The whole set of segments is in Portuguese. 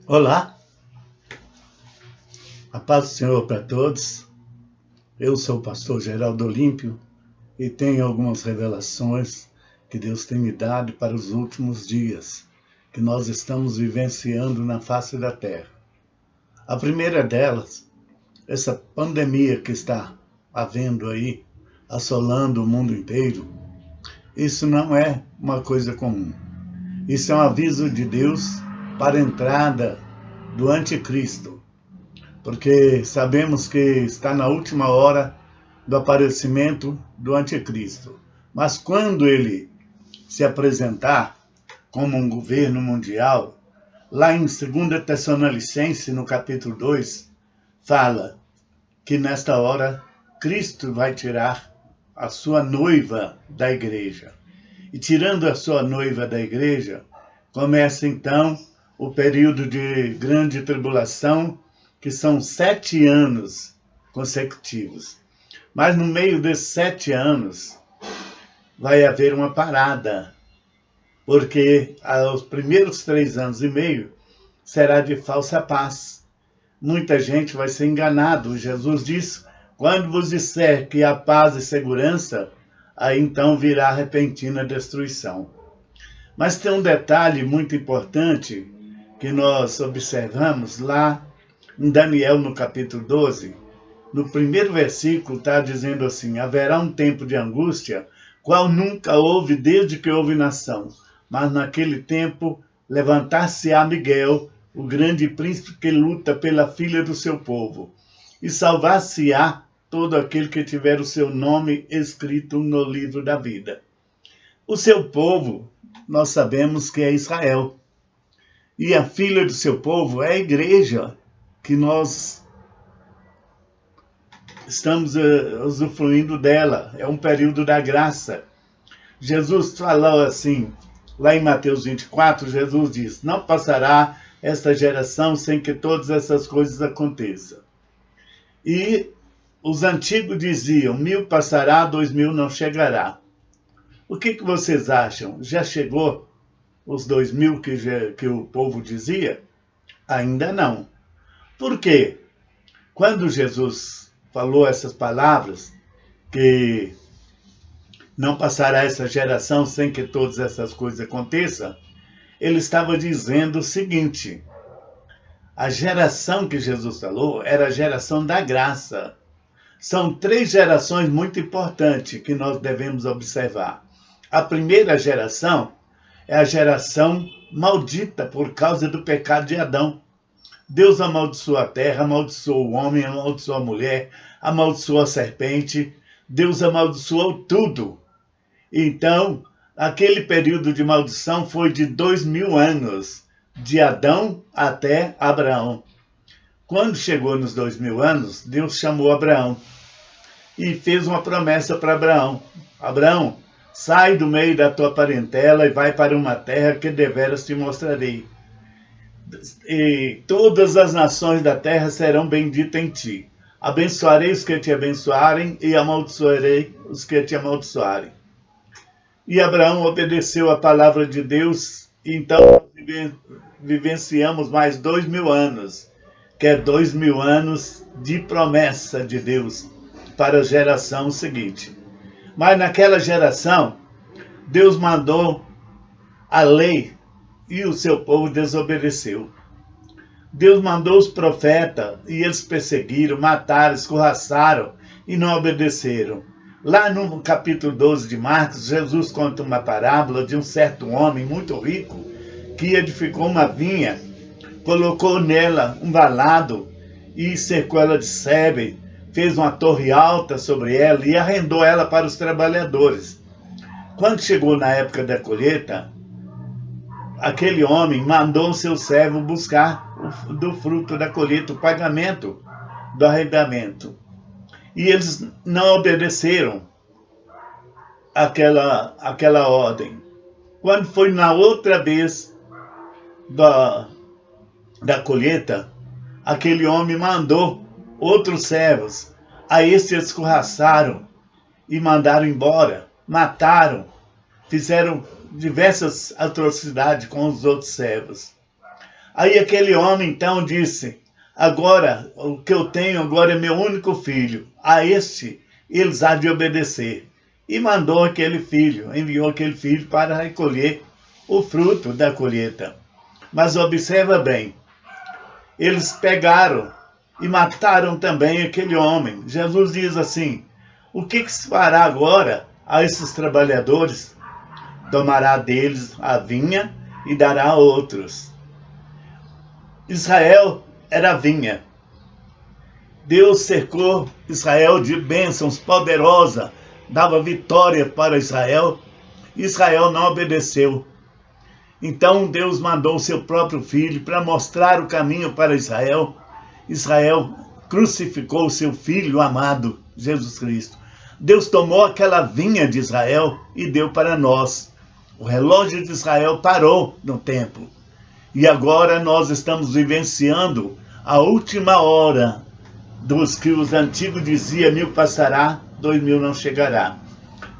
Olá, a paz do Senhor para todos. Eu sou o pastor Geraldo Olímpio e tenho algumas revelações que Deus tem me dado para os últimos dias que nós estamos vivenciando na face da terra. A primeira delas, essa pandemia que está havendo aí, assolando o mundo inteiro, isso não é uma coisa comum. Isso é um aviso de Deus para a entrada do anticristo, porque sabemos que está na última hora do aparecimento do anticristo. Mas quando ele se apresentar como um governo mundial, lá em 2 Tessalonicenses, no capítulo 2, fala que nesta hora Cristo vai tirar a sua noiva da igreja. E tirando a sua noiva da igreja, começa então o período de grande tribulação, que são 7 anos consecutivos. Mas no meio desses 7 anos, vai haver uma parada, porque os primeiros 3 anos e meio será de falsa paz. Muita gente vai ser enganado. Jesus diz, quando vos disser que há paz e segurança, aí então virá repentina destruição. Mas tem um detalhe muito importante que nós observamos lá em Daniel, no capítulo 12, no primeiro versículo está dizendo assim, haverá um tempo de angústia, qual nunca houve desde que houve nação, mas naquele tempo levantar-se-á Miguel, o grande príncipe que luta pela filha do seu povo, e salvar-se-á todo aquele que tiver o seu nome escrito no livro da vida. O seu povo, nós sabemos que é Israel, e a filha do seu povo é a igreja, que nós estamos usufruindo dela. É um período da graça. Jesus falou assim, lá em Mateus 24, Jesus diz, não passará esta geração sem que todas essas coisas aconteçam. E os antigos diziam, 1000 passará, 2000 não chegará. O que vocês acham? Já chegou os 2000 que o povo dizia? Ainda não. Por quê? Quando Jesus falou essas palavras, que não passará essa geração sem que todas essas coisas aconteçam, ele estava dizendo o seguinte, a geração que Jesus falou era a geração da graça. São 3 gerações muito importantes que nós devemos observar. A primeira geração é a geração maldita por causa do pecado de Adão. Deus amaldiçoou a terra, amaldiçoou o homem, amaldiçoou a mulher, amaldiçoou a serpente. Deus amaldiçoou tudo. Então, aquele período de maldição foi de 2000 anos, de Adão até Abraão. Quando chegou nos 2000 anos, Deus chamou Abraão e fez uma promessa para Abraão. Abraão, sai do meio da tua parentela e vai para uma terra que deveras te mostrarei. E todas as nações da terra serão benditas em ti. Abençoarei os que te abençoarem e amaldiçoarei os que te amaldiçoarem. E Abraão obedeceu a palavra de Deus, e então vivenciamos mais 2000 anos, que é 2000 anos de promessa de Deus para a geração seguinte. Mas naquela geração, Deus mandou a lei e o seu povo desobedeceu. Deus mandou os profetas e eles perseguiram, mataram, escorraçaram e não obedeceram. Lá no capítulo 12 de Marcos, Jesus conta uma parábola de um certo homem muito rico que edificou uma vinha, colocou nela um valado e cercou ela de sebe, fez uma torre alta sobre ela e arrendou ela para os trabalhadores. Quando chegou na época da colheita, aquele homem mandou o seu servo buscar do fruto da colheita, o pagamento do arrendamento. E eles não obedeceram aquela ordem. Quando foi na outra vez da colheita, aquele homem mandou outros servos. A esses escorraçaram e mandaram embora, mataram, fizeram diversas atrocidades com os outros servos. Aí aquele homem então disse: agora, o que eu tenho agora é meu único filho. A este eles há de obedecer. E mandou aquele filho, enviou aquele filho para recolher o fruto da colheita. Mas observa bem, eles pegaram e mataram também aquele homem. Jesus diz assim: o que se fará agora a esses trabalhadores? Tomará deles a vinha e dará a outros. Israel era a vinha. Deus cercou Israel de bênçãos poderosas, dava vitória para Israel. Israel não obedeceu. Então Deus mandou o seu próprio filho para mostrar o caminho para Israel. Israel crucificou o seu filho amado, Jesus Cristo. Deus tomou aquela vinha de Israel e deu para nós. O relógio de Israel parou no tempo. E agora nós estamos vivenciando a última hora dos que os antigos diziam: 1000 passará, 2000 não chegará.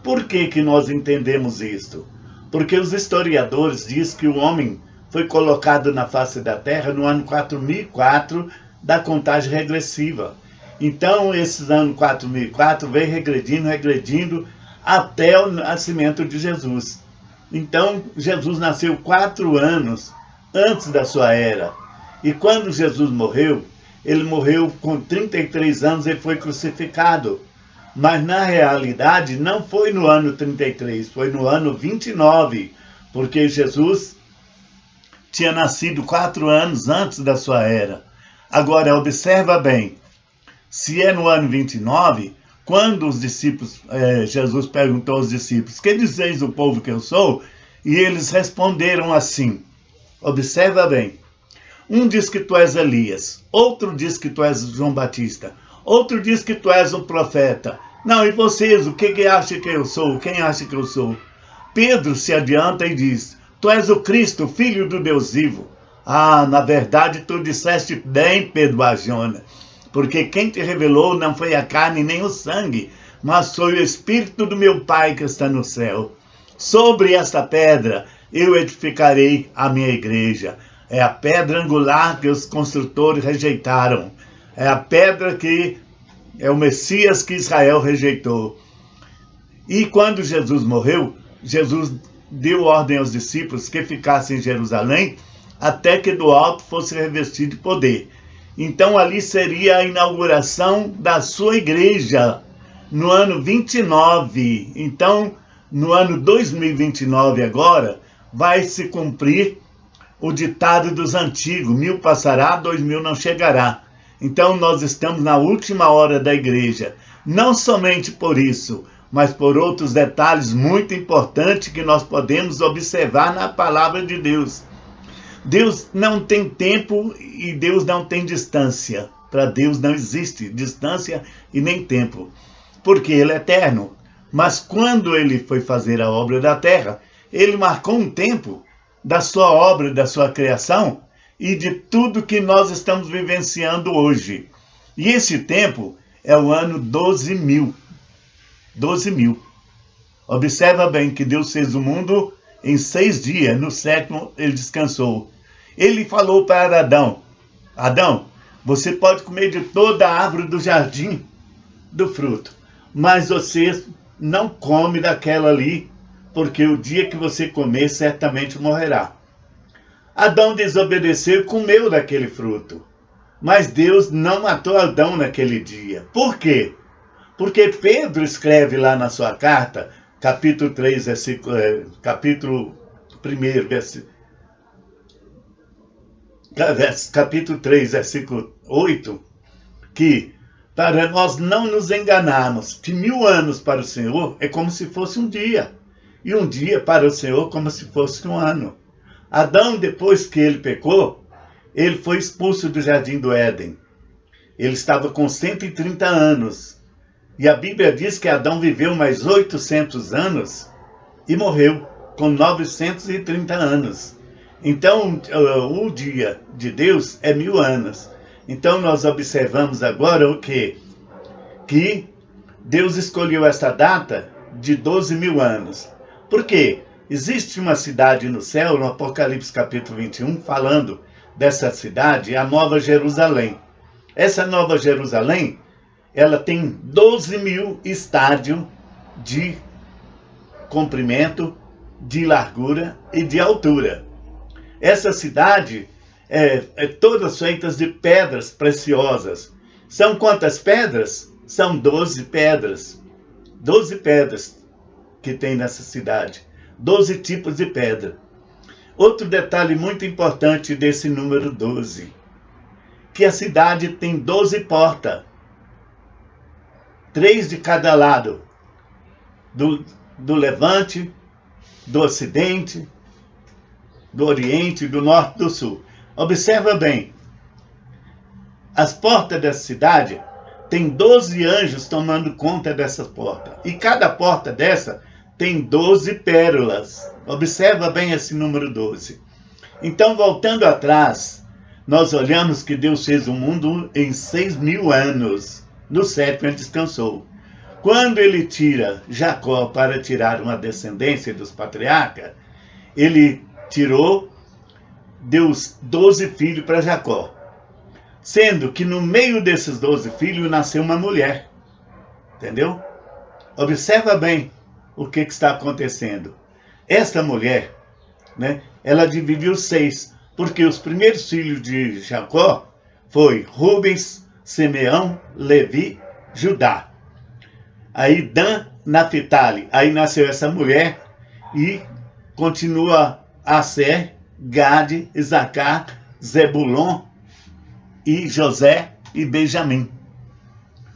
Por que nós entendemos isto? Porque os historiadores dizem que o homem foi colocado na face da terra no ano 4004 da contagem regressiva. Então, esse ano 4004 veio regredindo até o nascimento de Jesus. Então, Jesus nasceu 4 anos antes da sua era. E quando Jesus morreu, ele morreu com 33 anos, ele foi crucificado. Mas na realidade não foi no ano 33, foi no ano 29, porque Jesus tinha nascido 4 anos antes da sua era. Agora, observa bem, se é no ano 29, quando os discípulos, Jesus perguntou aos discípulos: que dizeis o povo que eu sou? E eles responderam assim, observa bem, um diz que tu és Elias, outro diz que tu és João Batista, outro diz que tu és um profeta. Não, e vocês, o que acham que eu sou? Quem acha que eu sou? Pedro se adianta e diz: tu és o Cristo, filho do Deus vivo. Ah, na verdade tu disseste bem, Pedro Bajona, porque quem te revelou não foi a carne nem o sangue, mas foi o Espírito do meu Pai que está no céu. Sobre esta pedra eu edificarei a minha igreja. É a pedra angular que os construtores rejeitaram. É a pedra que é o Messias que Israel rejeitou. E quando Jesus morreu, Jesus deu ordem aos discípulos que ficassem em Jerusalém até que do alto fosse revestido de poder. Então ali seria a inauguração da sua igreja, no ano 29. Então, no ano 2029 agora, vai se cumprir o ditado dos antigos: 1000 passará, 2000 não chegará. Então nós estamos na última hora da igreja, não somente por isso, mas por outros detalhes muito importantes que nós podemos observar na palavra de Deus. Deus não tem tempo e Deus não tem distância. Para Deus não existe distância e nem tempo, porque Ele é eterno. Mas quando Ele foi fazer a obra da terra, Ele marcou um tempo da sua obra, da sua criação e de tudo que nós estamos vivenciando hoje. E esse tempo é o ano 12.000. 12.000. Observa bem que Deus fez o mundo em 6 dias, no 7º ele descansou. Ele falou para Adão: Adão, você pode comer de toda a árvore do jardim do fruto, mas você não come daquela ali, porque o dia que você comer, certamente morrerá. Adão desobedeceu e comeu daquele fruto. Mas Deus não matou Adão naquele dia. Por quê? Porque Pedro escreve lá na sua carta, capítulo 3, capítulo 3, versículo 8, que para nós não nos enganarmos, que 1000 anos para o Senhor é como se fosse um dia, e um dia para o Senhor como se fosse um ano. Adão, depois que ele pecou, ele foi expulso do jardim do Éden. Ele estava com 130 anos. E a Bíblia diz que Adão viveu mais 800 anos e morreu com 930 anos. Então, o dia de Deus é 1000 anos. Então, nós observamos agora o quê? Que Deus escolheu essa data de 12.000 anos. Por quê? Existe uma cidade no céu, no Apocalipse capítulo 21, falando dessa cidade é a Nova Jerusalém. Essa Nova Jerusalém, ela tem 12 mil estádios de comprimento, de largura e de altura. Essa cidade é todas feitas de pedras preciosas. São quantas pedras? São 12 pedras. 12 pedras que tem nessa cidade. 12 tipos de pedra. Outro detalhe muito importante desse número 12, que a cidade tem 12 portas. 3 de cada lado. Do levante, do ocidente, do oriente, do norte e do sul. Observa bem. As portas dessa cidade tem 12 anjos tomando conta dessas portas. E cada porta dessa tem 12 pérolas. Observa bem esse número 12. Então, voltando atrás, nós olhamos que Deus fez o mundo em 6.000 anos. No 7º ele descansou. Quando ele tira Jacó para tirar uma descendência dos patriarcas, ele deu 12 filhos para Jacó. Sendo que no meio desses 12 filhos nasceu uma mulher. Entendeu? Observa bem o que está acontecendo. Esta mulher, né, ela dividiu 6, porque os primeiros filhos de Jacó foi Rubens, Simeão, Levi, Judá. Aí Dan, Naphtali. Aí nasceu essa mulher e continua Aser, Gade, Isacar, Zebulon e José e Benjamim.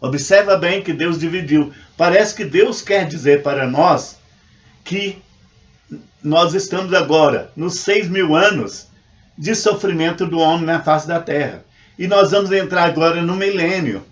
Observa bem que Deus dividiu. Parece que Deus quer dizer para nós que nós estamos agora nos 6.000 anos de sofrimento do homem na face da terra. E nós vamos entrar agora no milênio.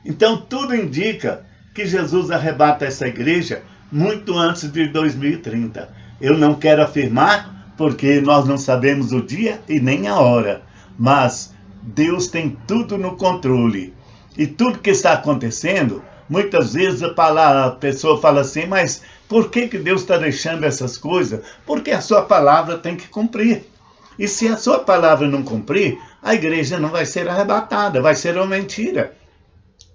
Então tudo indica que Jesus arrebata essa igreja muito antes de 2030. Eu não quero afirmar, porque nós não sabemos o dia e nem a hora. Mas Deus tem tudo no controle. E tudo que está acontecendo, muitas vezes a pessoa fala assim, mas por que Deus está deixando essas coisas? Porque a sua palavra tem que cumprir. E se a sua palavra não cumprir, a igreja não vai ser arrebatada, vai ser uma mentira.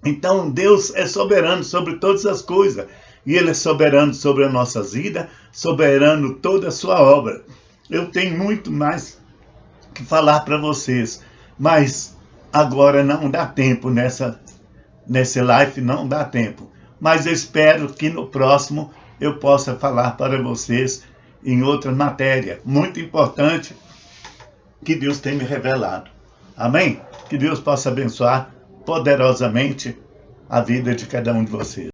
Então Deus é soberano sobre todas as coisas. E Ele é soberano sobre as nossas vidas, soberano toda a sua obra. Eu tenho muito mais que falar para vocês, mas agora não dá tempo nesse live, não dá tempo. Mas eu espero que no próximo eu possa falar para vocês em outra matéria muito importante que Deus tem me revelado. Amém? Que Deus possa abençoar poderosamente a vida de cada um de vocês.